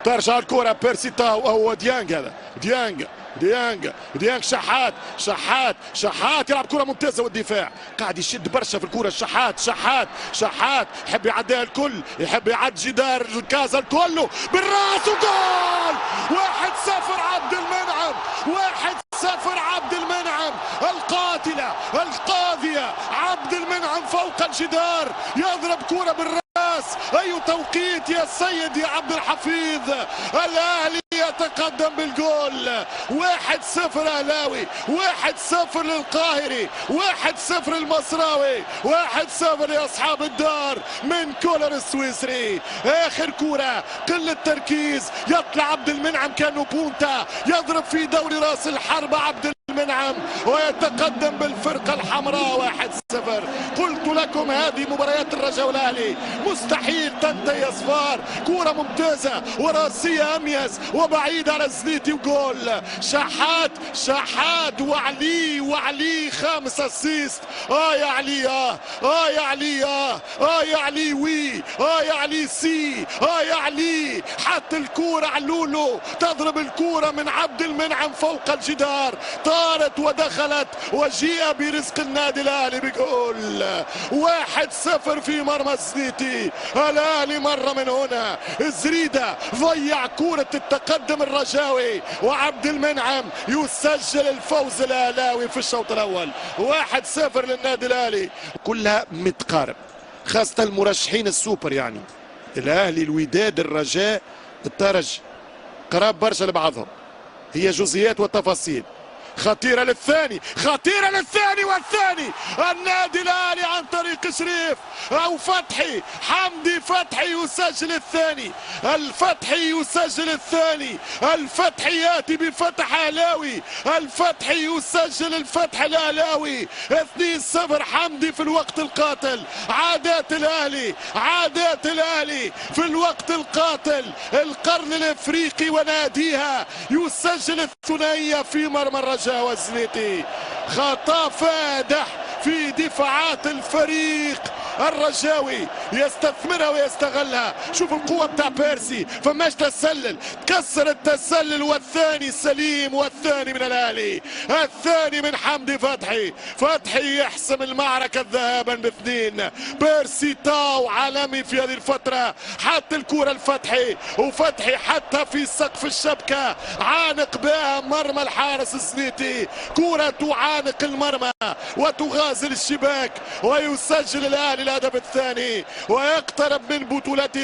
ترجع الكرة بيرسي تاو هو ديانج هذا ديانج شحات يلعب كرة ممتازة والدفاع قاعد يشد برشا في الكرة. شحات يحب يعديها الكل، يحب يعدي جدار الكازا كله بالراس وجول 1-0 عبد المنعم 1-0 عبد المنعم القاتلة القاضية عبد المنعم فوق الجدار يضرب كرة بالراس. أي توقيت يا سيد يا عبد الحفيظ. الأهلي يتقدم بالجول 1-0 أهلاوي 1-0 للقاهري 1-0 المصراوي 1-0 لأصحاب الدار من كولر السويسري. آخر كرة قلة تركيز يطلع عبد المنعم كأنه بونتا يضرب في دوري راس الحربة عبد المنعم ويتقدم بالفرقة الحمراء 1-0. قلت لكم هذه مباريات الرجاء والأهلي مستحيل تنتهي أصفار. كرة ممتازة وراسية أميز وبعيد على الزنيتي وجول. شحات وعلي 5 اسيست. يا علي يا علي يا علي وي يا علي سي يا علي. حتى الكرة علولو تضرب الكرة من عبد المنعم فوق الجدار طارت ودخلت وجيء برزق النادي الاهلي بجول 1-0 في مرمى الزنيتي. الاهلي مره من هنا الزريده ضيع كرة التقدم الرجاوي وعبد المنعم يسجل الفوز الاهلاوي في الشوط الاول 1-0 للنادي الاهلي. كلها متقارب خاصه المرشحين السوبر يعني الاهلي الوداد الرجاء الترجي قراب برشا لبعضهم. هي جزئيات وتفاصيل خطيرة للثاني والثاني النادي الاهلي عن طريق شريف او فتحي حمدي فتحي يسجل الثاني. الفتحي ياتي بفتح اهلاوي الفتحي يسجل الفتح الاهلاوي 2-0 حمدي في الوقت القاتل. عادات الاهلي في الوقت القاتل القرن الافريقي وناديها يسجل الثنائية في مرمى الرجاء والزنيتي. خطأ فادح في دفاعات الفريق الرجاوي يستثمرها ويستغلها. شوف القوة بتاع بيرسي فماش تسلل تكسر التسلل والثاني سليم والثاني من الاهلي الثاني من حمدي فتحي يحسم المعركة ذهابا ب2. بيرسي تاو عالمي في هذه الفترة حتى الكرة الفتحي وفتحي حتى في سقف الشبكة عانق بها مرمى الحارس الزنيتي. كرة تعانق المرمى وتغازل الشباك ويسجل الاهلي الهدف الثاني ويقترب من بطولته